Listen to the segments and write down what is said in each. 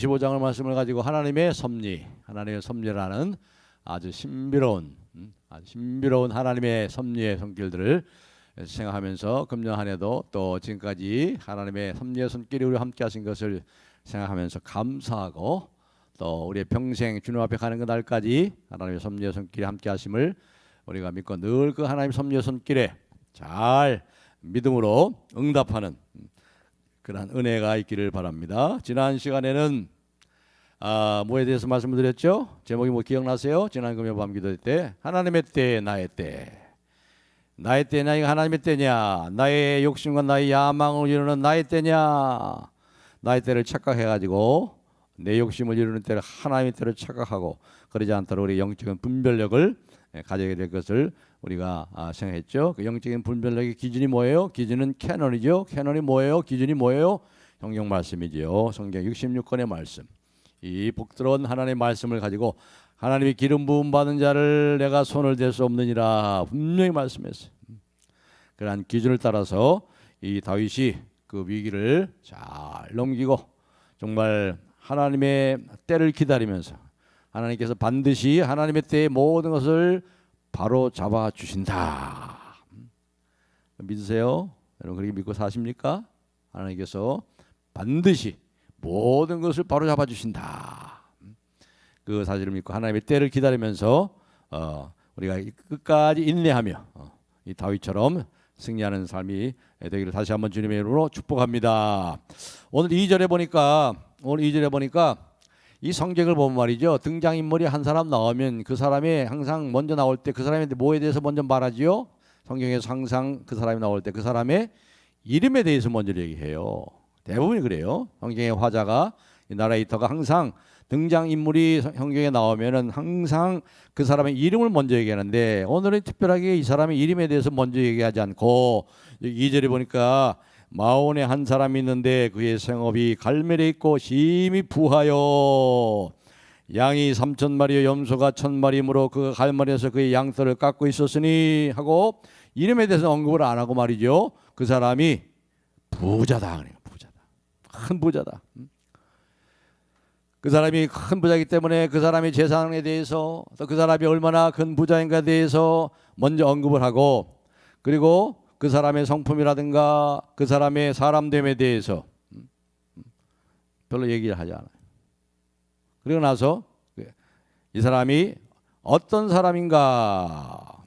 15장을 말씀을 가지고 하나님의 섭리라는 아주 신비로운 하나님의 섭리의 손길들을 생각하면서 금년 한 해도 또 지금까지 하나님의 섭리의 손길이 우리와 함께 하신 것을 생각하면서 감사하고, 또 우리의 평생 주님 앞에 가는 그날까지 하나님의 섭리의 손길이 함께 하심을 우리가 믿고 늘 그 하나님의 섭리의 손길에 잘 믿음으로 응답하는 그런 은혜가 있기를 바랍니다. 지난 시간에는 뭐에 대해서 말씀을 드렸죠? 제목이 뭐 기억나세요? 지난 금요 밤 기도 때 하나님의 때, 나의 때. 나의 때냐, 이거 하나님의 때냐, 나의 욕심과 나의 야망을 이루는 나의 때냐. 나의 때를 착각해가지고 내 욕심을 이루는 때를 하나님의 때를 착각하고 그러지 않도록 우리 영적인 분별력을 가져야 될 것을 우리가 생각했죠. 그 영적인 분별력의 기준이 뭐예요? 기준은 캐논이죠. 캐논이 뭐예요? 기준이 뭐예요? 성경 말씀이지요. 성경 66권의 말씀. 이 복스러운 하나님의 말씀을 가지고 하나님이 기름 부음 받은 자를 내가 손을 댈 수 없느니라 분명히 말씀했어요. 그러한 기준을 따라서 이 다윗이 그 위기를 잘 넘기고 정말 하나님의 때를 기다리면서 하나님께서 반드시 하나님의 때의 모든 것을 바로 잡아 주신다. 믿으세요? 여러분 그렇게 믿고 사십니까? 하나님께서 반드시 모든 것을 바로 잡아 주신다. 그 사실을 믿고 하나님의 때를 기다리면서 우리가 끝까지 인내하며 이 다윗처럼 승리하는 삶이 되기를 다시 한번 주님의 이름으로 축복합니다. 오늘 2절에 보니까 이 성경을 보면 말이죠. 등장인물이 한 사람 나오면 그 사람이 항상 먼저 나올 때 그 사람에 뭐에 대해서 먼저 말하지요? 성경에서 항상 그 사람이 나올 때 그 사람의 이름에 대해서 먼저 얘기해요. 대부분이 그래요. 성경의 화자가 이 나레이터가 항상 등장인물이 성경에 나오면은 항상 그 사람의 이름을 먼저 얘기하는데, 오늘은 특별하게 이 사람의 이름에 대해서 먼저 얘기하지 않고 2절에 보니까 마온에 한 사람이 있는데 그의 생업이 갈멜에 있고 심히 부하여 양이 3,000마리요 염소가 1,000마리이므로 그 갈멜에서 그의 양털을 깎고 있었으니 하고 이름에 대해서 언급을 안 하고 말이죠. 그 사람이 부자다. 큰 부자다. 그 사람이 큰 부자이기 때문에 그 사람의 재산에 대해서, 또 그 사람이 얼마나 큰 부자인가에 대해서 먼저 언급을 하고, 그리고 그 사람의 성품이라든가 그 사람의 사람됨에 대해서 별로 얘기를 하지 않아요. 그리고 나서 이 사람이 어떤 사람인가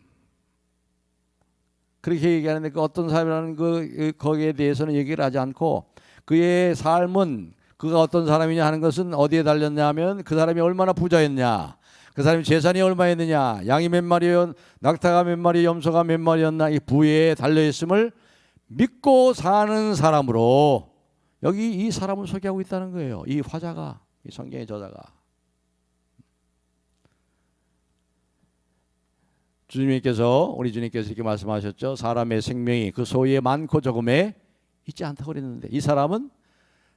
그렇게 얘기하는데, 그 어떤 사람이라는 거기에 대해서는 얘기를 하지 않고 그의 삶은 그가 어떤 사람이냐 하는 것은 어디에 달렸냐 하면 그 사람이 얼마나 부자였냐, 그 사람이 재산이 얼마였느냐, 양이 몇 마리였, 낙타가 몇 마리, 염소가 몇 마리였나, 이 부에 달려있음을 믿고 사는 사람으로 여기 이 사람을 소개하고 있다는 거예요. 이 화자가, 이 성경의 저자가. 우리 주님께서 이렇게 말씀하셨죠. 사람의 생명이 그 소유의 많고 적음에 있지 않다고 그랬는데, 이 사람은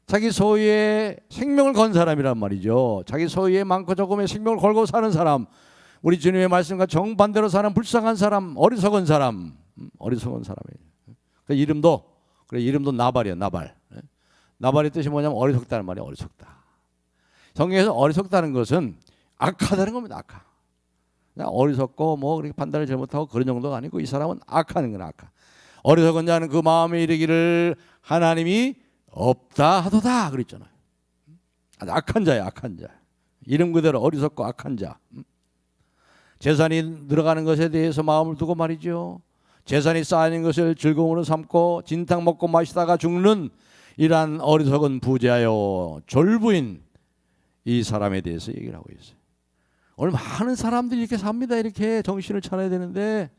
자기 소유의 생명을 건 사람이란 말이죠. 자기 소유의 많고 적음의 생명을 걸고 사는 사람, 우리 주님의 말씀과 정반대로 사는 불쌍한 사람, 어리석은 사람이에요. 그 이름도 나발이에요. 나발의 뜻이 뭐냐면 어리석다는 말이에요. 어리석다. 성경에서 어리석다는 것은 악하다는 겁니다. 그냥 어리석고 뭐 그렇게 판단을 잘못하고 그런 정도가 아니고, 이 사람은 악하는 건 악하. 어리석은 자는 그 마음에 이르기를 하나님이 없다 하도다 그랬잖아요. 악한 자야, 악한 자. 이름 그대로 어리석고 악한 자. 재산이 늘어가는 것에 대해서 마음을 두고 말이죠. 재산이 쌓이는 것을 즐거움으로 삼고 진탕 먹고 마시다가 죽는 이러한 어리석은 부자요 졸부인 이 사람에 대해서 얘기를 하고 있어요. 오늘 많은 사람들이 이렇게 삽니다. 이렇게 정신을 차려야 되는데,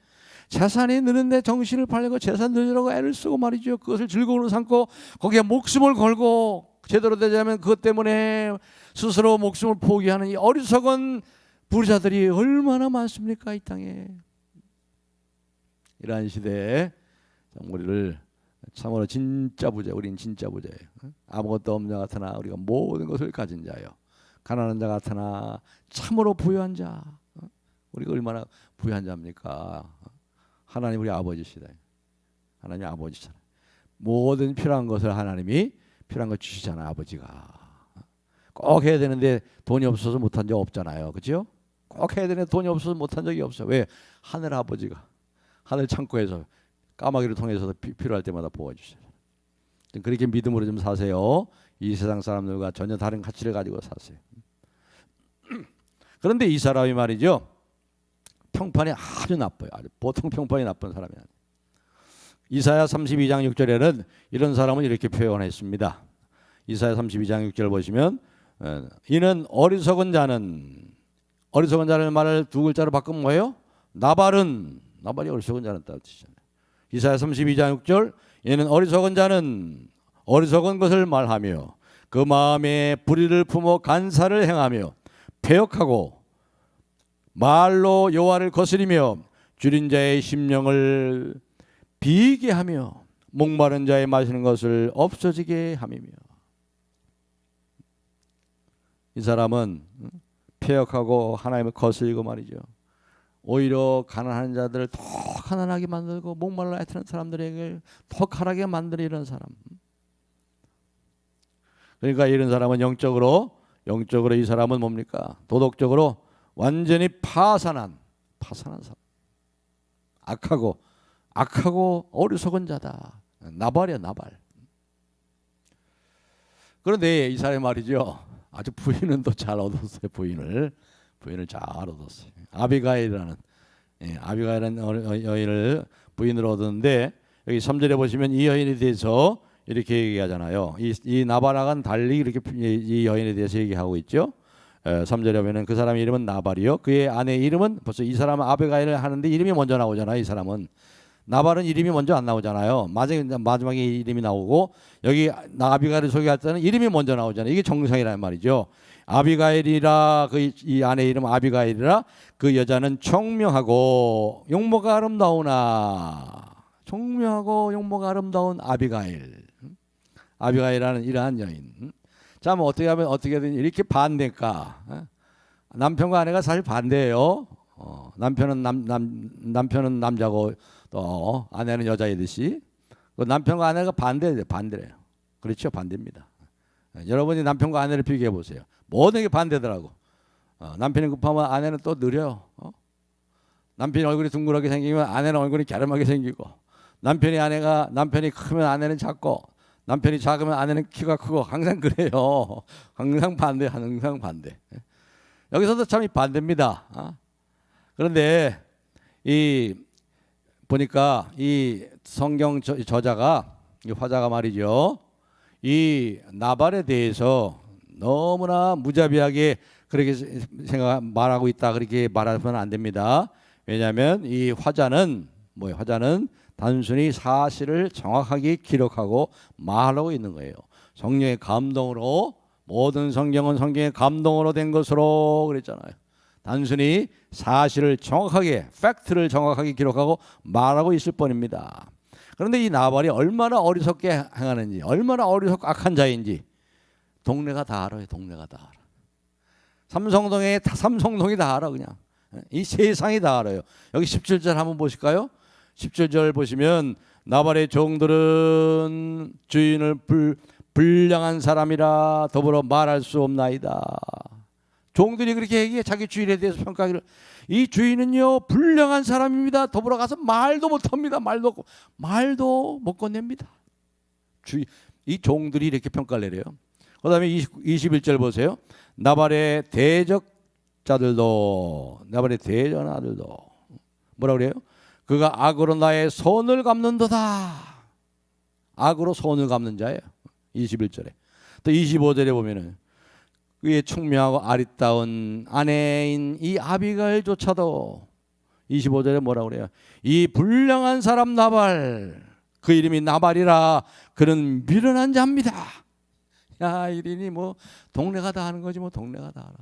재산이 느는데 정신을 팔려고 재산 늘리려고 애를 쓰고 말이죠. 그것을 즐거움으로 삼고 거기에 목숨을 걸고 제대로 되자면 그것 때문에 스스로 목숨을 포기하는 이 어리석은 부자들이 얼마나 많습니까, 이 땅에. 이러한 시대에 우리를 참으로 진짜 부자, 우린 진짜 부자예요. 아무것도 없는 자 같으나 우리가 모든 것을 가진 자요, 가난한 자 같으나 참으로 부유한 자. 우리가 얼마나 부유한 자입니까? 하나님 우리 아버지시다. 하나님 아버지잖아요. 모든 필요한 것을 하나님이 필요한 거 주시잖아요. 아버지가. 꼭 해야 되는데 돈이 없어서 못한 적 없잖아요. 그렇죠? 꼭 해야 되는데 돈이 없어서 못한 적이 없어요. 왜? 하늘 아버지가 하늘 창고에서 까마귀를 통해서도 필요할 때마다 보아주세요. 그렇게 믿음으로 좀 사세요. 이 세상 사람들과 전혀 다른 가치를 가지고 사세요. 그런데 이 사람이 말이죠, 평판이 아주 나빠요. 아주 보통 평판이 나쁜 사람이 아니에요. 이사야 32장 6절에는 이런 사람은 이렇게 표현했습니다. 이사야 32장 6절 보시면 이는 어리석은 자를 말을 두 글자로 바꾸면 뭐예요? 나발이 어리석은 자는 뜻이잖아요. 이사야 32장 6절 이는 어리석은 자는 어리석은 것을 말하며 그 마음에 불의를 품어 간사를 행하며 패역하고 말로 여호와를 거스리며 줄인 자의 심령을 비게 하며 목마른 자의 마시는 것을 없어지게 함이며. 이 사람은 패역하고 하나님을 거스리고 말이죠, 오히려 가난한 자들을 더 가난하게 만들고 목말라 애쓰는 사람들에게 더 가난하게 만드는 이런 사람. 그러니까 이런 사람은 영적으로 이 사람은 뭡니까? 도덕적으로 완전히 파산한 사람. 악하고 어리석은 자다. 나발이야, 나발. 그런데 이 사람이 말이죠, 아주 부인은 또 잘 얻었어요. 부인을 잘 얻었어요. 아비가일이라는 여인을 부인으로 얻었는데, 여기 3절에 보시면 이 여인에 대해서 이렇게 얘기하잖아요. 이 나발하고는 달리 이렇게 이 여인에 대해서 얘기하고 있죠. 3절에 보면은 그 사람의 이름은 나발이요, 그의 아내 이름은, 벌써 이 사람은 아비가일을 하는데 이름이 먼저 나오잖아요. 이 사람은 나발은 이름이 먼저 안 나오잖아요. 마지막에 이름이 나오고, 여기 아비가일을 소개할 때는 이름이 먼저 나오잖아요. 이게 정상이란 말이죠. 아비가일이라, 이 아내 이름 아비가일이라, 그 여자는 청명하고 용모가 아름다운 아비가일이라는 이러한 여인. 자, 뭐 어떻게 하면 어떻게든 이렇게 반대일까? 남편과 아내가 사실 반대예요. 남편은 남자고 또 아내는 여자이듯이 남편과 아내가 반대래요. 그렇죠? 반대입니다. 여러분이 남편과 아내를 비교해 보세요. 모든 게 반대더라고. 남편이 급하면 아내는 또 느려요. 남편이 얼굴이 둥그렇게 생기면 아내는 얼굴이 갸름하게 생기고, 남편이 크면 아내는 작고, 남편이 작으면 아내는 키가 크고, 항상 그래요. 항상 반대. 여기서도 참 반대입니다. 그런데 보니까 이 성경 저자가, 이 화자가 말이죠, 이 나발에 대해서 너무나 무자비하게 그렇게 말하고 있다, 그렇게 말하면 안 됩니다. 왜냐하면 이 화자는 단순히 사실을 정확하게 기록하고 말하고 있는 거예요. 성령의 감동으로, 모든 성경은 성경의 감동으로 된 것으로 그랬잖아요. 단순히 사실을 정확하게, 팩트를 정확하게 기록하고 말하고 있을 뿐입니다. 그런데 이 나발이 얼마나 어리석게 행하는지, 얼마나 어리석고 악한 자인지 동네가 다 알아요. 동네가 다 알아. 삼성동이 다 알아. 그냥 이 세상이 다 알아요. 여기 17절 한번 보실까요? 17절 보시면 나발의 종들은 주인을 불량한 사람이라 더불어 말할 수 없나이다. 종들이 그렇게 얘기해. 자기 주인에 대해서 평가하기를, 이 주인은요 불량한 사람입니다. 더불어 가서 말도 못합니다. 말도 못 건넵니다. 이 종들이 이렇게 평가를 내려요. 그 다음에 21절 보세요. 나발의 대적자들도, 나발의 대전아들도 뭐라 그래요? 그가 악으로 나의 손을 갚는도다. 악으로 손을 갚는 자예요. 21절에. 또 25절에 보면은 그의 충명하고 아리따운 아내인 이 아비가일조차도 25절에 뭐라 그래요? 이 불량한 사람 나발, 그 이름이 나발이라 그는 미련한 자입니다. 야, 이러니 뭐 동네가 다 아는 거지, 뭐 동네가 다 알아.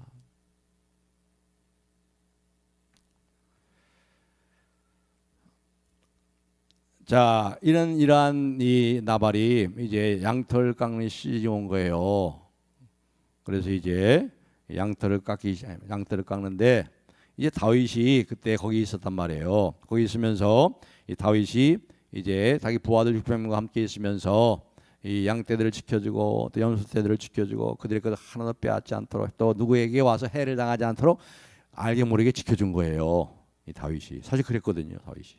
자, 이러한 이 나발이 이제 양털 깎는 시즌이 온 거예요. 그래서 이제 양털을 깎는데, 이제 다윗이 그때 거기 있었단 말이에요. 거기 있으면서 이 다윗이 이제 자기 부하들 600명과 함께 있으면서 이 양떼들을 지켜주고 또 염소떼들을 지켜주고 그들의 것을 하나도 빼앗지 않도록 또 누구에게 와서 해를 당하지 않도록 알게 모르게 지켜준 거예요. 이 다윗이 사실 그랬거든요. 다윗이.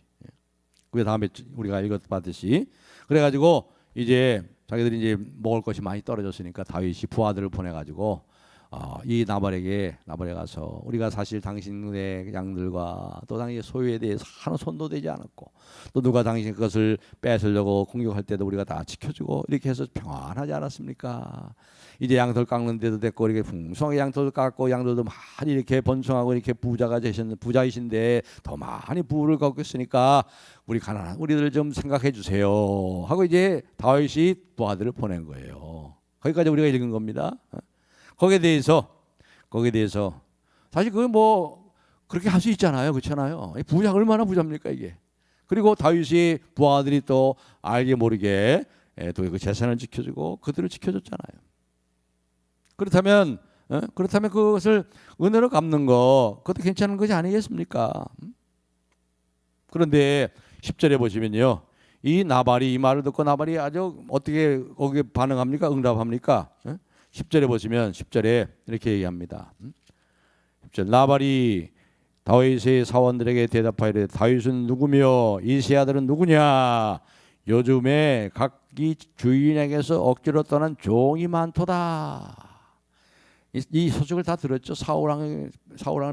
그 다음에 우리가 읽었듯이 그래가지고 이제 자기들이 이제 먹을 것이 많이 떨어졌으니까 다윗이 부하들을 보내가지고 이 나발에 가서 우리가 사실 당신의 양들과 또 당신의 소유에 대해서 하나 손도 대지 않았고 또 누가 당신 것을 뺏으려고 공격할 때도 우리가 다 지켜주고 이렇게 해서 평안하지 않았습니까? 이제 양털 깎는 데도 됐고 이렇게 풍성하게 양털을 깎고 양들도 많이 이렇게 번성하고 이렇게 부자이신데 더 많이 부를 걷겠으니까 우리 가난한 우리들 좀 생각해 주세요 하고 이제 다윗이 부하들을 보낸 거예요. 거기까지 우리가 읽은 겁니다. 거기에 대해서 사실 그거 뭐 그렇게 할 수 있잖아요. 그렇잖아요. 부자 얼마나 부자입니까 이게. 그리고 다윗이 부하들이 또 알게 모르게 또 그 재산을 지켜주고 그들을 지켜줬잖아요. 그렇다면 그것을 은혜로 갚는 거 그것도 괜찮은 것이 아니겠습니까? 그런데 10절에 보시면요. 이 나발이 이 말을 듣고 나발이 아주 어떻게 거기에 반응합니까? 응답합니까? 10절에 보시면 10절에 이렇게 얘기합니다. 10절 나발이 다윗의 사원들에게 대답하이르되 다윗은 누구며 이세 아들은 누구냐? 요즘에 각기 주인에게서 억지로 떠난 종이 많도다. 이 소식을 다 들었죠. 사울왕을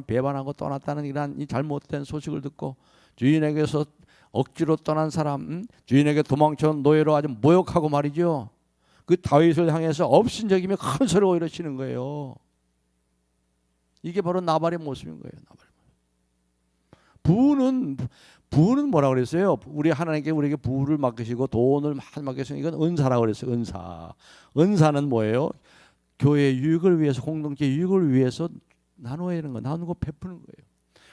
배반하고 떠났다는 이런 이 잘못된 소식을 듣고 주인에게서 억지로 떠난 사람, 주인에게 도망쳐온 노예로 아주 모욕하고 말이죠. 그 다윗을 향해서 업신여기며 큰 소리로 이러시는 거예요. 이게 바로 나발의 모습인 거예요. 부는 뭐라 그랬어요? 우리 하나님께 우리에게 부를 맡기시고 돈을 많이 맡기시고 이건 은사라고 그랬어요. 은사는 뭐예요? 교회의 유익을 위해서 공동체 유익을 위해서 나눠야 하는 거, 나누고 베푸는 거예요.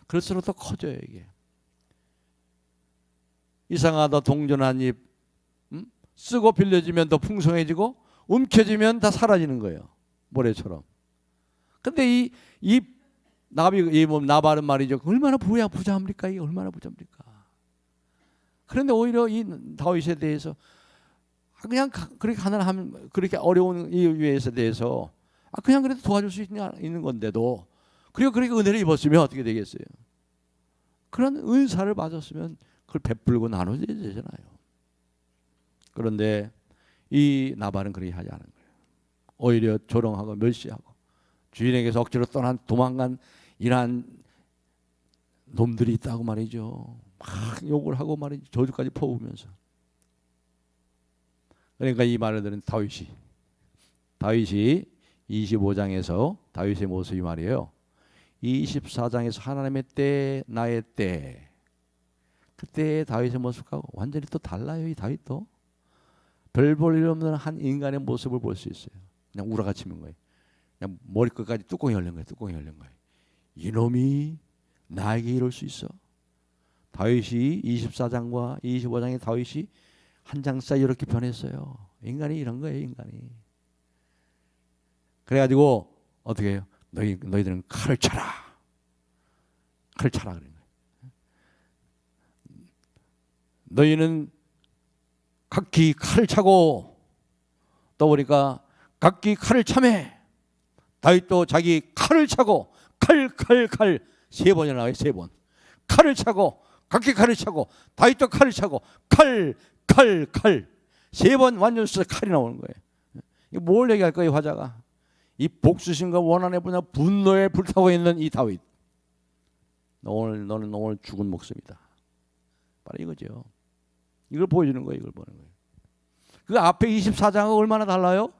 그럴수록 더 커져요 이게. 이상하다 동전한 입 쓰고 빌려지면 더 풍성해지고 움켜쥐면 다 사라지는 거예요. 모래처럼. 근데 이 나발은 말이죠. 얼마나 부자합니까? 이게 얼마나 부자입니까? 그런데 오히려 이 다윗에 대해서 그냥 그렇게 가난하면 그렇게 어려운 이 위에서 대해서 그냥 그래도 도와줄 수 있는 건데도 그리고 그렇게 은혜를 입었으면 어떻게 되겠어요? 그런 은사를 받았으면 그걸 베풀고 나눠야 되잖아요. 그런데 이 나발은 그렇게 하지 않은 거예요. 오히려 조롱하고 멸시하고 주인에게서 억지로 도망간 이러한 놈들이 있다고 말이죠. 막 욕을 하고 말이죠. 저주까지 퍼부으면서. 그러니까 이 말을 들은 다윗이 25장에서 다윗의 모습이 말이에요. 24장에서 하나님의 때 나의 때 그때 다윗의 모습과 완전히 또 달라요. 이 다윗도 별 볼 일 없는 한 인간의 모습을 볼 수 있어요. 그냥 우라가치는 거예요. 그냥 머리끝까지 뚜껑이 열린 거예요. 이놈이 나에게 이럴 수 있어? 다윗이 24장과 25장의 다윗이 한 장 사이 이렇게 변했어요. 인간이 이런 거예요. 인간이. 그래가지고 어떻게 해요? 너희들은 칼을 차라. 칼을 차라 그런 거예요. 너희는 각기 칼을 차고 또 보니까 각기 칼을 차매. 다윗도 자기 칼을 차고 칼 세 번이나 나와요. 세 번. 칼을 차고 각기 칼을 차고 다윗도 칼을 차고 칼 세 번 완전 수 칼이 나오는 거예요. 이거 뭘 얘기할 거예요? 화자가 이 복수심과 원한의 분노에 불타고 있는 이 다윗. 너는 오늘 죽은 목숨이다. 바로 이거죠. 이걸 보여주는 거예요. 이걸 보는 거예요. 그 앞에 24장은 얼마나 달라요?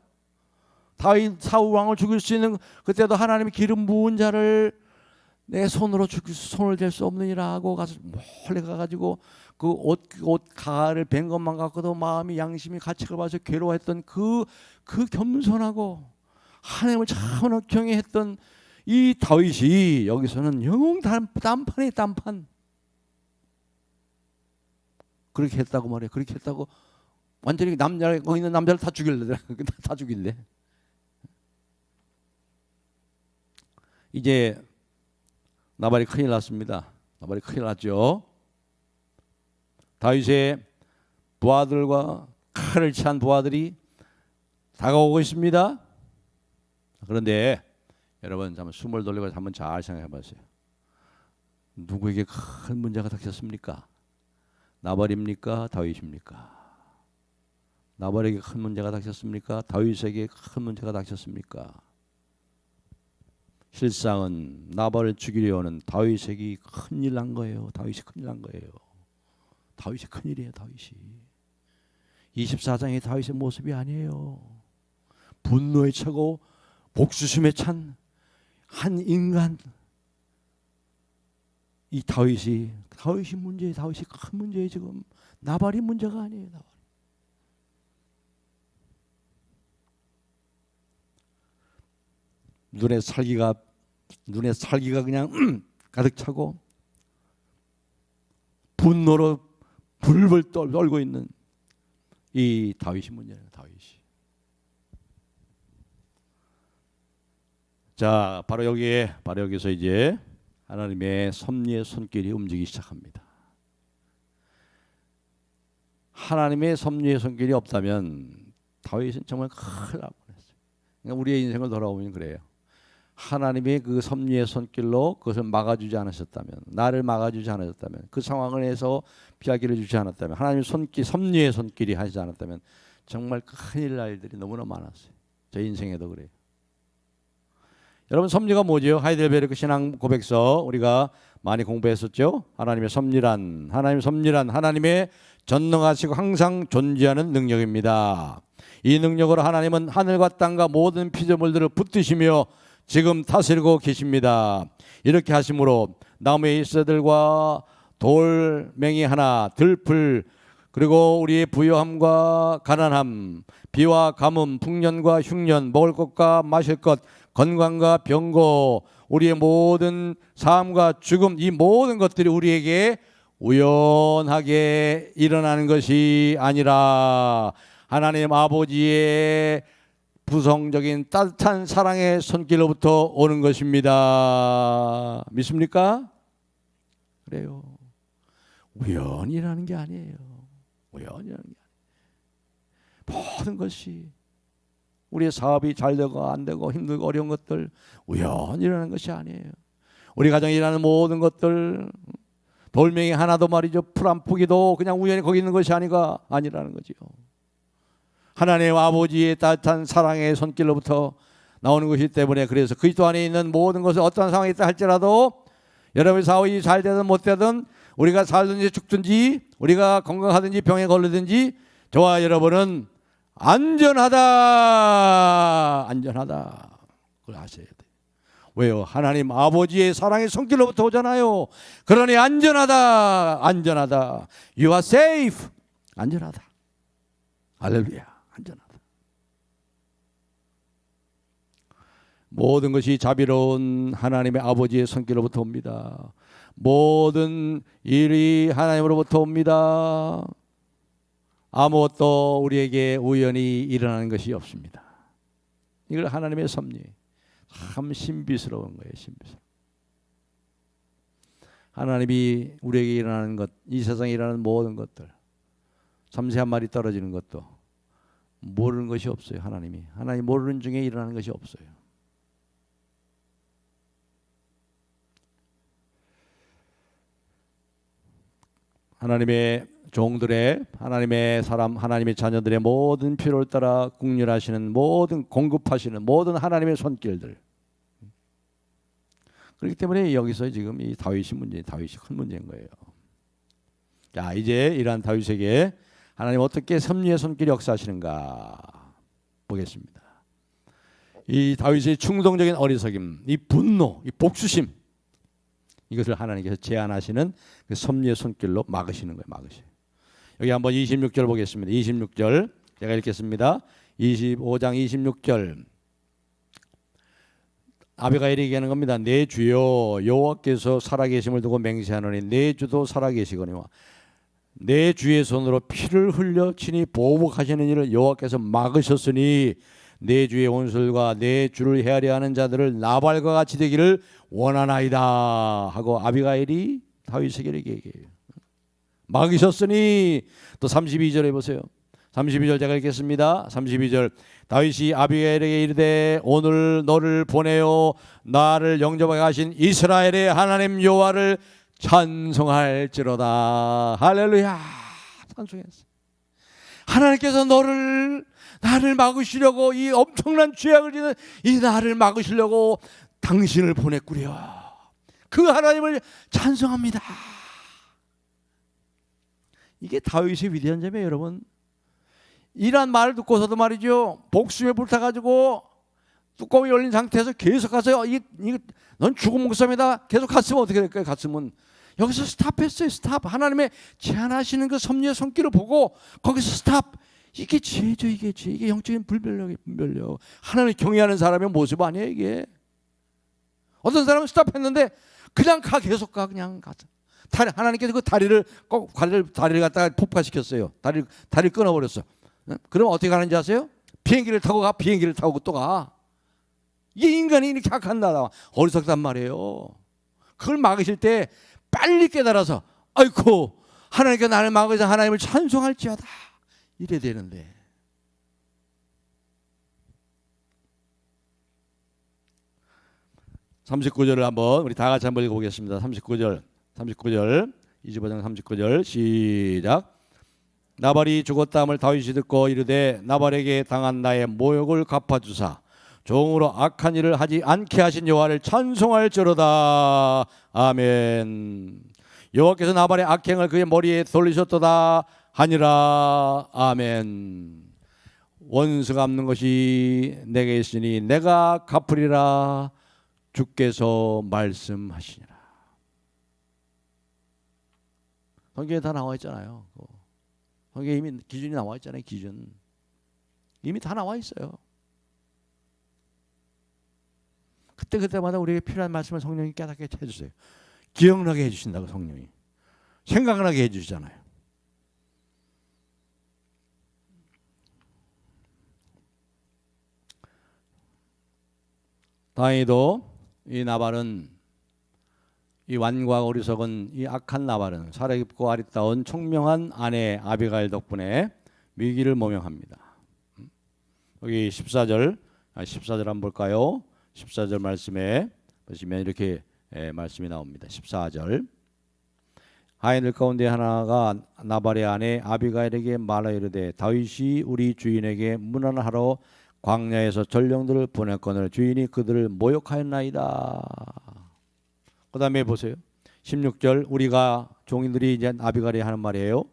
다윗 사울 왕을 죽일 수 있는 그때도 하나님이 기름 부은 자를 내 손으로 손을 댈 수 없느니라 하고 가서 몰래 가가지고 그 옷 가를 벤 것만 갖고도 마음이 양심이 가책을 받아서 괴로워했던 그 겸손하고 하나님을 참으로 경외했던 이 다윗이 여기서는 영 딴판이에요. 딴판. 그렇게 했다고 말해요. 그렇게 했다고 완전히 거기 있는 남자를 다 죽일래. 다 죽일래. 이제 나발이 큰일 났습니다. 나발이 큰일 났죠. 다윗의 부하들과 칼을 찬 부하들이 다가오고 있습니다. 그런데 여러분 한번 숨을 돌리고 한번 잘 생각해 보세요. 누구에게 큰 문제가 닥쳤습니까? 나발입니까? 다윗입니까? 나발에게 큰 문제가 닥쳤습니까? 다윗에게 큰 문제가 닥쳤습니까? 실상은 나발을 죽이려 하는 다윗에게 큰일 난 거예요. 다윗이 큰일 난 거예요. 다윗이 큰일이에요. 다윗이 24장의 다윗의 모습이 아니에요. 분노에 차고 복수심에 찬 한 인간, 이 다윗이 문제예요. 다윗이 큰 문제예요. 지금 나발이 문제가 아니에요. 나발. 눈에 살기가 그냥 가득 차고 분노로 불불 떨고 있는 이 다윗이 문제예요. 다윗이. 자, 바로 여기서 이제 하나님의 섭리의 손길이 움직이기 시작합니다. 하나님의 섭리의 손길이 없다면 다윗은 정말 큰일 날 뻔했어요. 그러니까 우리의 인생을 돌아보면 그래요. 하나님의 그 섭리의 손길로 그것을 막아주지 않으셨다면, 나를 막아주지 않으셨다면, 그 상황에서 피하기를 주지 않았다면, 하나님의 섭리의 손길이 하지 않았다면 정말 큰일 날 일들이 너무나 많았어요. 제 인생에도 그래요. 여러분, 섭리가 뭐죠? 하이델베르크 신앙 고백서 우리가 많이 공부했었죠. 하나님의 섭리란 하나님의 전능하시고 항상 존재하는 능력입니다. 이 능력으로 하나님은 하늘과 땅과 모든 피조물들을 붙드시며 지금 다스리고 계십니다. 이렇게 하심으로 나무의 잎새들과 돌멩이 하나, 들풀, 그리고 우리의 부요함과 가난함, 비와 가뭄, 풍년과 흉년, 먹을 것과 마실 것, 건강과 병고, 우리의 모든 삶과 죽음, 이 모든 것들이 우리에게 우연하게 일어나는 것이 아니라 하나님 아버지의 부성적인 따뜻한 사랑의 손길로부터 오는 것입니다. 믿습니까? 그래요. 우연이라는 게 아니에요. 우연이라는 게 아니에요. 모든 것이 우리의 사업이 잘 되고 안 되고 힘들고 어려운 것들 우연이라는 것이 아니에요. 우리 가정에 일하는 모든 것들, 돌멩이 하나도 말이죠, 풀 한 포기도 그냥 우연히 거기 있는 것이 아니라는 거지요. 하나님 아버지의 따뜻한 사랑의 손길로부터 나오는 것이기 때문에, 그래서 그리스도 안에 있는 모든 것을 어떠한 상황이 있다 할지라도 여러분의 사업이 잘 되든 못 되든, 우리가 살든지 죽든지, 우리가 건강하든지 병에 걸리든지, 저와 여러분은 안전하다. 그걸 아셔야 돼요. 왜요? 하나님 아버지의 사랑의 손길로부터 오잖아요. 그러니 안전하다. You are safe. 안전하다. 할렐루야. 안전하다. 모든 것이 자비로운 하나님의 아버지의 손길로부터 옵니다. 모든 일이 하나님으로부터 옵니다. 아무것도 우리에게 우연히 일어나는 것이 없습니다. 이걸 하나님의 섭리, 참 신비스러운 거예요. 신비스러워. 하나님이 우리에게 일어나는 것, 이 세상에 일어나는 모든 것들, 참새 한 마리 떨어지는 것도 모르는 것이 없어요. 하나님 모르는 중에 일어나는 것이 없어요. 하나님의 종들의, 하나님의 사람, 하나님의 자녀들의 모든 필요를 따라 국률하시는 모든, 공급하시는 모든 하나님의 손길들. 그렇기 때문에 여기서 지금 이 다윗이 큰 문제인 거예요. 자, 이제 이러한 다윗에게 하나님 어떻게 섭리의 손길이 역사하시는가 보겠습니다. 이 다윗의 충동적인 어리석임, 이 분노, 이 복수심, 이것을 하나님께서 제한하시는 그 섭리의 손길로 막으시는 거예요. 막으셔요. 여기 한번 26절 보겠습니다. 26절 제가 읽겠습니다. 25장 26절 아비가일이 얘기하는 겁니다. 내 주여 여호와께서 살아계심을 두고 맹세하노니 내 주도 살아계시거니와 내 주의 손으로 피를 흘려 친히 보복하시는 일을 여호와께서 막으셨으니 내 주의 원수들과 내 주를 헤아려 하는 자들을 나발과 같이 되기를 원하나이다 하고 아비가일이 다윗에게 얘기해요. 막으셨으니, 또 32절에 보세요. 32절 제가 읽겠습니다. 32절 다윗이 아비가일에게 이르되 오늘 너를 보내어 나를 영접하게 하신 이스라엘의 하나님 여호와를 찬송할지로다. 할렐루야. 찬송했어. 하나님께서 나를 막으시려고, 이 엄청난 죄악을 짓는 이 나를 막으시려고 당신을 보냈구려. 그 하나님을 찬송합니다. 이게 다윗의 위대한 점이에요, 여러분. 이란 말을 듣고서도 말이죠, 복수에 불타가지고 뚜껑이 열린 상태에서 계속 가서 넌 죽은 목숨이다. 계속 갔으면 어떻게 될까요? 갔으면 여기서 스탑했어요. 스탑. 하나님의 제안하시는 그 섭리의 손길을 보고 거기서 스탑. 이게 죄죠. 이게 죄. 이게 영적인 분별력. 하나님을 경외하는 사람의 모습 아니에요, 이게. 어떤 사람은 스탑했는데 그냥 계속 그냥 가서. 하나님께서 그 다리를 갖다가 폭파시켰어요. 다리를 끊어버렸어. 그럼 어떻게 가는지 아세요? 비행기를 타고 또 가. 이게 인간이 이렇게 악한 나라. 어리석단 말이에요. 그걸 막으실 때 빨리 깨달아서 아이고, 하나님께 나를 막으셔서 하나님을 찬송할지어다. 이래야 되는데. (39절을) 한번 우리 다 같이 한번 읽어보겠습니다. 39절 25장 39절 시작. 나발이 죽었다함을 다윗이 듣고 이르되 나발에게 당한 나의 모욕을 갚아주사 종으로 악한 일을 하지 않게 하신 여호와를 찬송할지로다. 아멘. 여호와께서 나발의 악행을 그의 머리에 돌리셨도다 하니라. 아멘. 원수 갚는 것이 내게 있으니 내가 갚으리라. 주께서 말씀하시니라. 성경에 다 나와 있잖아요. 성경에 이미 기준이 나와 있잖아요. 기준 이미 다 나와 있어요. 그때마다 우리에게 필요한 말씀을 성령이 깨닫게 해주세요. 기억나게 해주신다고. 성령이 생각나게 해주시잖아요. 다행히도 이 나발은, 이 완과 어리석은 이 악한 나발은 살아있고 아리따운 총명한 아내 아비가일 덕분에 위기를 모면합니다. 여기 14절 한번 볼까요? 14절 말씀에 보시면 이렇게 말씀이 나옵니다. 14절 하인들 가운데 하나가 나발의 아내 아비가일에게 말하여 이르되 다윗이 우리 주인에게 문안하러 광야에서 전령들을 보냈거늘 주인이 그들을 모욕하였나이다. 그 다음에 보세요. 16절 우리가 종인들이 이제 아비가일이 하는 말이에요.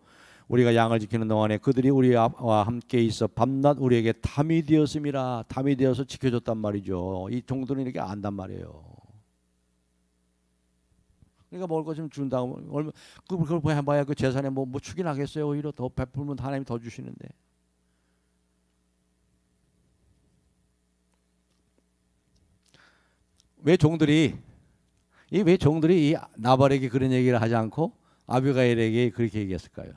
우리가 양을 지키는 동안에 그들이 우리와 함께 있어 밤낮 우리에게 담이 되었음이라. 담이 되어서 지켜줬단 말이죠. 이 종들은 이렇게 안단 말이에요. 그러니까 먹을 것 좀 준다고 그걸 해봐야 그 재산에 뭐 축이 나겠어요. 오히려 더 베풀면 하나님이 더 주시는데. 왜 종들이 이 나발에게 그런 얘기를 하지 않고 아비가일에게 그렇게 얘기했을까요?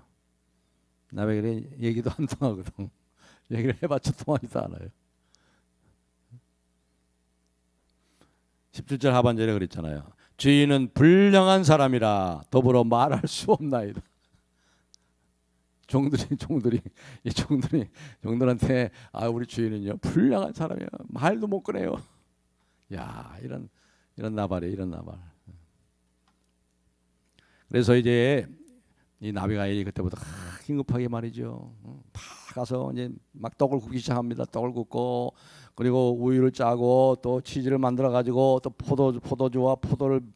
나발에게 얘기도 안 통하거든. 얘기를 해봤자 통하지도 않아요. 17절 하반절에 그랬잖아요. 주인은 불량한 사람이라 더불어 말할 수 없나이다. 종들한테 우리 주인은요 불량한 사람이야. 말도 못 꺼내요. 야, 이런 나발이에요. 이런 나발. 그래서 이제 이 나비가일이 그때부터 긴급하게 말이죠. 가서 이제 막 떡을 굽기 시작합니다. 떡을 굽고 그리고 우유를 짜고 또 치즈를 만들어 가지고 또 포도주와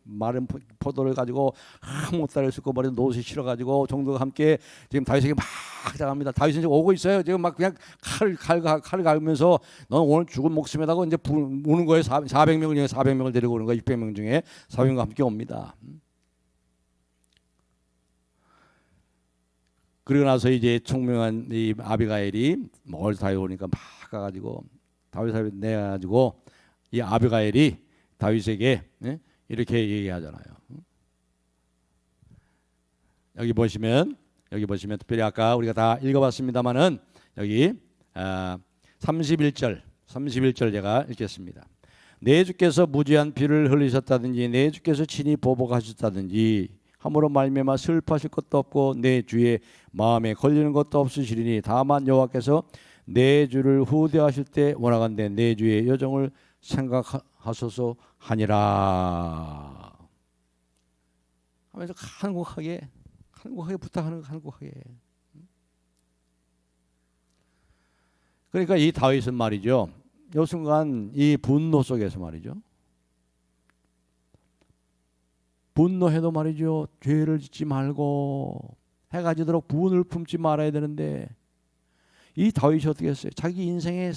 마른 포도를 가지고 못살을 싣고 머리 노릇에 실어 가지고 종들과 함께 지금 다윗에게 막 장합니다. 다윗은 지금 오고 있어요. 지금 막 그냥 칼을 갈면서 넌 오늘 죽은 목숨이라고 이제 오는 거예요. 400명을 데리고 오는 거예요. 600명 중에 400명과 함께 옵니다. 그러고 나서 이제 총명한 이 아비가일이 멀리 다윗 오니까 막 가가지고 다윗을 내가지고 이 아비가일이 다윗에게 이렇게 얘기하잖아요. 여기 보시면 특별히 아까 우리가 다 읽어봤습니다만은 여기 31절 제가 읽겠습니다. 내 주께서 무지한 피를 흘리셨다든지 내 주께서 친히 보복하셨다든지 함으로 말미암아 슬퍼하실 것도 없고 내 주의 마음에 걸리는 것도 없으시리니 다만 여호와께서 내 주를 후대하실 때 원하건대 내 주의 여정을 생각하소서 하니라 하면서 간곡하게 부탁하는 거 간곡하게. 그러니까 이 다윗은 말이죠. 이 순간 이 분노 속에서 말이죠. 분노해도 말이죠. 죄를 짓지 말고 해가 지도록 분을 품지 말아야 되는데 이 다윗이 어떻게 했어요? 자기 인생의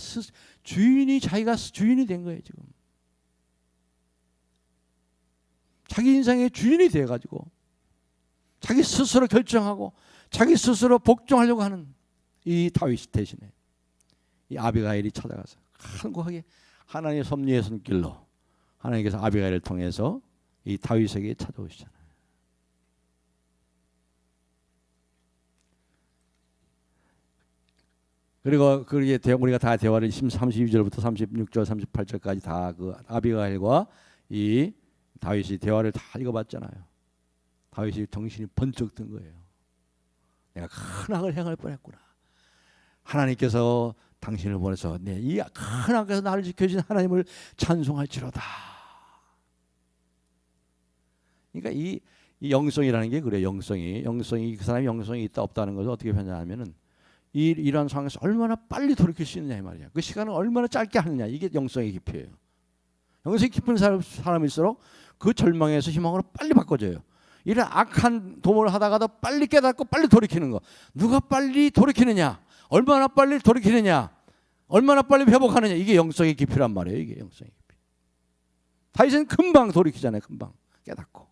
주인이 자기가 주인이 된 거예요. 지금 자기 인생의 주인이 돼가지고 자기 스스로 결정하고 자기 스스로 복종하려고 하는 이 다윗 대신에 이 아비가일이 찾아가서 간곡하게 하나님의 섭리의 손길로 하나님께서 아비가일을 통해서 이 다윗에게 찾아오시잖아요. 그리고 그게 우리가 다 대화를 32절부터 36절, 38절까지 다 그 아비가일과 이 다윗이 대화를 다 읽어봤잖아요. 다윗이 정신이 번쩍 든 거예요. 내가 큰 악을 행할 뻔했구나. 하나님께서 당신을 보내서 이 큰 악에서 나를 지켜주신 하나님을 찬송할지로다. 그러니까 이 영성이라는 게 그래요. 영성이 그 사람이 영성이 있다 없다는 것을 어떻게 표현하냐면은 이런 상황에서 얼마나 빨리 돌이킬 수 있느냐 이 말이야. 그 시간을 얼마나 짧게 하느냐 이게 영성의 깊이예요. 영성이 깊은 사람일수록 그 절망에서 희망으로 빨리 바꿔줘요. 이런 악한 도모를 하다가도 빨리 깨닫고 빨리 돌이키는 거. 누가 빨리 돌이키느냐, 얼마나 빨리 돌이키느냐, 얼마나 빨리 회복하느냐 이게 영성의 깊이란 말이에요. 이게 영성의 깊이. 다윗은 금방 돌이키잖아요. 금방 깨닫고.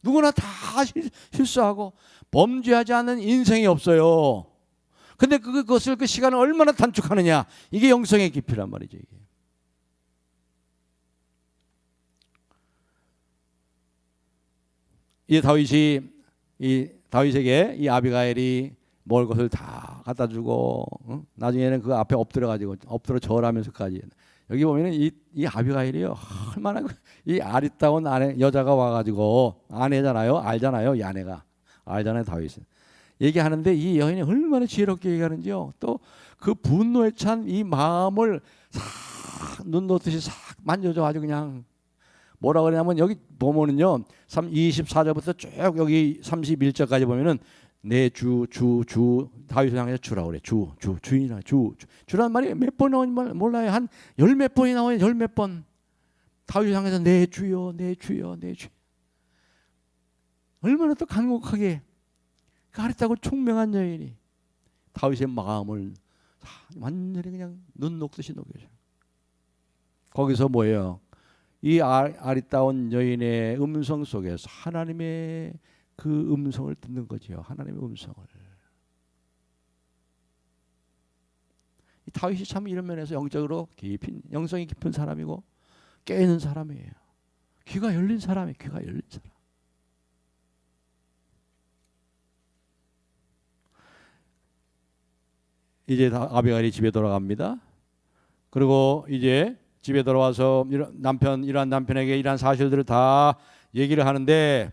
누구나 다 실수하고 범죄하지 않는 인생이 없어요. 근데 그것을 그 시간을 얼마나 단축하느냐 이게 영성의 깊이란 말이죠. 이게. 이 다윗에게 이 아비가일이 먹을 것을 다 갖다 주고 나중에는 그 앞에 엎드려 절하면서까지 여기 보면은 이 아비가일이요 얼마나 이 아리따운 여자가 와가지고 아내잖아요. 알잖아요. 이 아내가 알잖아요. 다윗은 얘기하는데 이 여인이 얼마나 지혜롭게 얘기하는지요. 또 그 분노에 찬 이 마음을 싹 눈 놓듯이 싹 만져줘 아주 그냥 뭐라 그러냐면 여기 보면은요 24절부터 쭉 여기 31절까지 보면은 내 주 다윗을 향해서 주라고 그래. 주인이라 주란 말이 몇 번 나오는지 몰라요. 한 열 몇 번이 나와요. 열 몇 번. 다윗을 향해서 내 주여. 얼마나 또 간곡하게 가렸다고 총명한 여인이 다윗의 마음을 완전히 그냥 눈 녹듯이 녹여줘. 거기서 뭐예요? 이 아리따운 여인의 음성 속에서 하나님의 그 음성을 듣는 거죠. 하나님의 음성을. 이 다윗이 참 이런 면에서 영적으로 영성이 깊은 사람이고 깨있는 사람이에요. 귀가 열린 사람이에요. 귀가 열린 사람. 이제 아비가일이 집에 돌아갑니다. 그리고 이제 집에 돌아와서 이러한 남편에게 이러한 사실들을 다 얘기를 하는데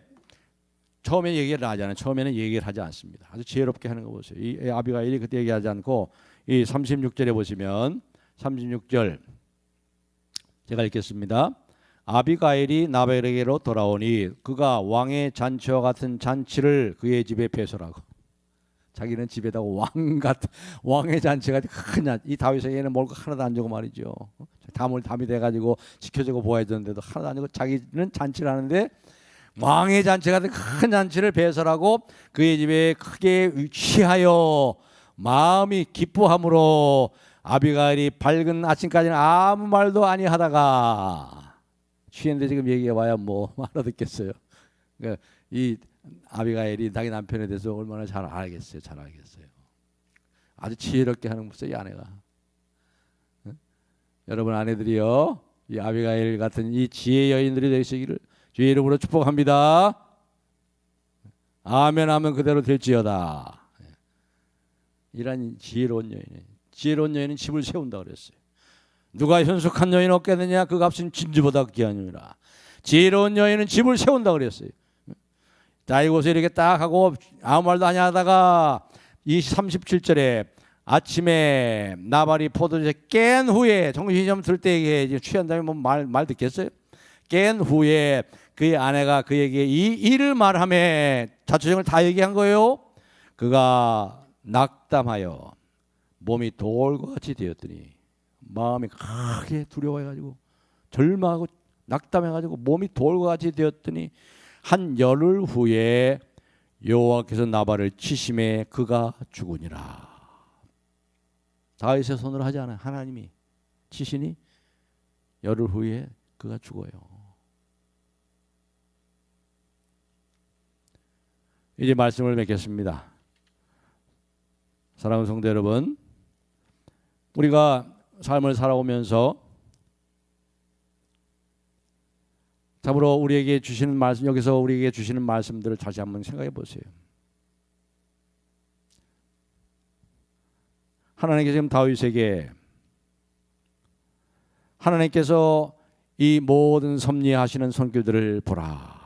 처음에 얘기를 하지 않아요. 처음에는 얘기를 하지 않습니다. 아주 지혜롭게 하는 거 보세요. 이 아비가일이 그때 얘기하지 않고 이 36절에 보시면 36절 제가 읽겠습니다. 아비가일이 나발에게로 돌아오니 그가 왕의 잔치와 같은 잔치를 그의 집에 배설하고 자기는 집에다가 왕의 잔치가 큰 이 다윗에게는 먹을 거 하나도 안 주고 말이죠. 담이 돼가지고 지켜주고 보아야 되는데도 하나도 안 주고 자기는 잔치를 하는데 왕의 잔치 같은 큰 잔치를 배설하고 그의 집에 크게 취하여 마음이 기뻐함으로 아비가일이 밝은 아침까지는 아무 말도 아니하다가 취했는데 지금 얘기해봐야 뭐 알아듣겠어요. 그러니까 이 아비가일이 자기 남편에 대해서 얼마나 잘 알겠어요. 아주 지혜롭게 하는 모습이 아내가. 응? 여러분 아내들이요, 이 아비가일 같은 이 지혜 여인들이 되시기를 주의 이름으로 축복합니다. 아멘 하면 그대로 될지어다. 이런 지혜로운 여인은 집을 세운다 그랬어요. 누가 현숙한 여인 없겠느냐? 그 값은 진주보다 귀하니라. 지혜로운 여인은 집을 세운다 그랬어요. 자, 이곳에 이렇게 딱 하고 아무 말도 안 하다가 이 37절에 아침에 나발이 포도주에 깬 후에 정신이 좀 들 때 이게 취한 다음에 뭐 말 듣겠어요? 깬 후에 그의 아내가 그에게 이 일을 말하며 자초정을 다 얘기한 거예요. 그가 낙담하여 몸이 돌과 같이 되었더니 마음이 크게 두려워해가지고 절망하고 낙담해가지고 몸이 돌과 같이 되었더니 한 열흘 후에 여호와께서 나발을 치심에 그가 죽으니라. 다윗의 손으로 하지 않아요. 하나님이 치시니 열흘 후에 그가 죽어요. 이제 말씀을 맺겠습니다. 사랑하는 성도 여러분, 우리가 삶을 살아오면서 참으로 우리에게 주시는 말씀, 여기서 우리에게 주시는 말씀들을 다시 한번 생각해 보세요. 하나님께서 지금 다윗에게 하나님께서 이 모든 섭리하시는 손길들을 보라.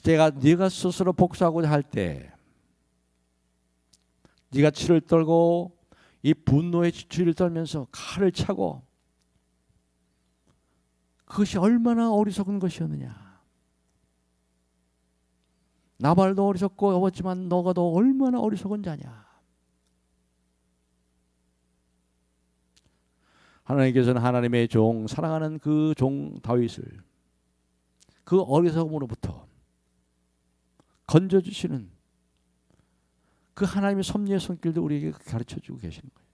네가 스스로 복수하고자 할 때 네가 치를 떨고 이 분노의 치를 떨면서 칼을 차고 그것이 얼마나 어리석은 것이었느냐. 나발도 어리석고 여웠지만 너가 더 얼마나 어리석은 자냐. 하나님께서는 하나님의 종, 사랑하는 그 종 다윗을 그 어리석음으로부터 건져주시는 그 하나님의 섭리의 손길도 우리에게 가르쳐주고 계시는 거예요.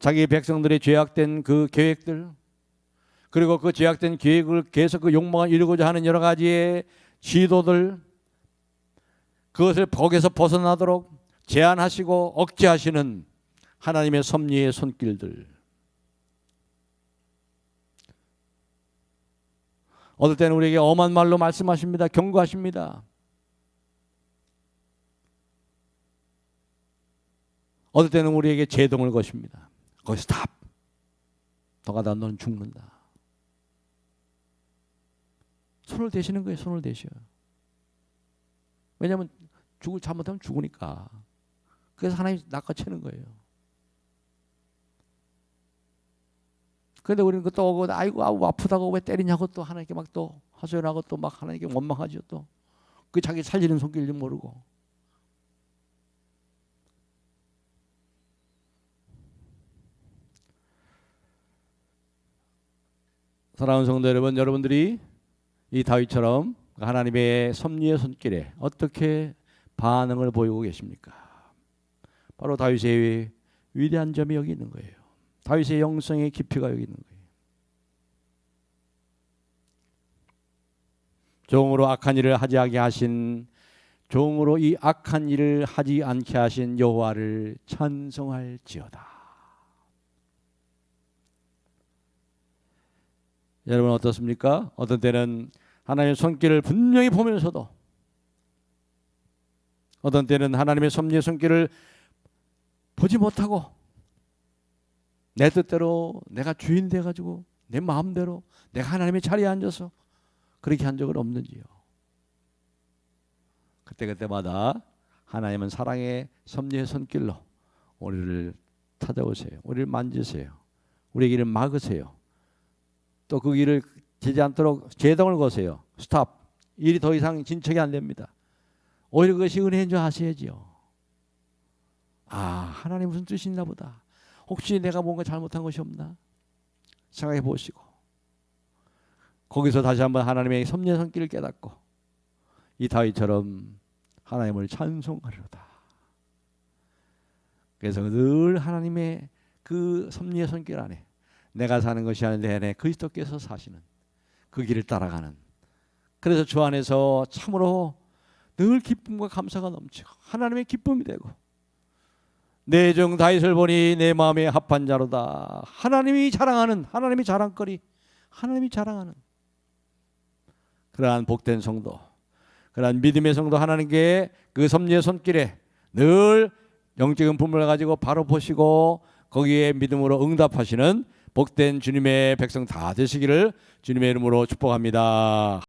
자기 백성들의 죄악된 그 계획들, 그리고 그 죄악된 계획을 계속 그 욕망을 이루고자 하는 여러 가지의 시도들, 그것을 거기서 벗어나도록 제한하시고 억제하시는 하나님의 섭리의 손길들. 어떨 때는 우리에게 엄한 말로 말씀하십니다. 경고하십니다. 어떨 때는 우리에게 제동을 거십니다. 거기서 답. 더 가다 너는 죽는다. 손을 대시는 거예요. 손을 대셔요. 왜냐하면 잘못하면 죽으니까. 그래서 하나님 낚아채는 거예요. 그런데 우리는 또 아이고 아프다고 왜 때리냐고 또 하나님께 막 또 하소연하고 또 막 하나님께 원망하죠. 또 그 자기 살리는 손길 좀 모르고. 사랑하는 성도 여러분, 여러분들이 이 다윗처럼 하나님의 섭리의 손길에 어떻게 반응을 보이고 계십니까? 바로 다윗의 위대한 점이 여기 있는 거예요. 다윗의 영성의 깊이가 여기 있는 거예요. 종으로 악한 일을 하지 않게 하신, 종으로 이 악한 일을 하지 않게 하신 여호와를 찬송할지어다. 여러분 어떻습니까? 어떤 때는 하나님의 손길을 분명히 보면서도, 어떤 때는 하나님의 섭리의 손길을 보지 못하고 내 뜻대로 내가 주인 돼가지고 내 마음대로 내가 하나님의 자리에 앉아서 그렇게 한 적은 없는지요. 그때마다 하나님은 사랑의 섭리의 손길로 우리를 찾아오세요. 우리를 만지세요. 우리의 길을 막으세요. 또 그 길을 되지 않도록 제동을 거세요. 스탑. 일이 더 이상 진척이 안 됩니다. 오히려 그것이 은혜인 줄 아셔야지요. 아, 하나님 무슨 뜻이 있나 보다. 혹시 내가 뭔가 잘못한 것이 없나 생각해 보시고, 거기서 다시 한번 하나님의 섭리의 손길을 깨닫고 이 다윗처럼 하나님을 찬송하리로다. 그래서 늘 하나님의 그 섭리의 손길 안에 내가 사는 것이 아닌데 그리스도께서 사시는 그 길을 따라가는, 그래서 주 안에서 참으로 늘 기쁨과 감사가 넘치고 하나님의 기쁨이 되고, 내 종 다윗을 보니 내 마음에 합한 자로다. 하나님이 자랑하는, 하나님이 자랑거리, 하나님이 자랑하는 그러한 복된 성도, 그러한 믿음의 성도, 하나님께 그 섭리의 손길에 늘 영적인 부분을 가지고 바로 보시고 거기에 믿음으로 응답하시는 복된 주님의 백성 다 되시기를 주님의 이름으로 축복합니다.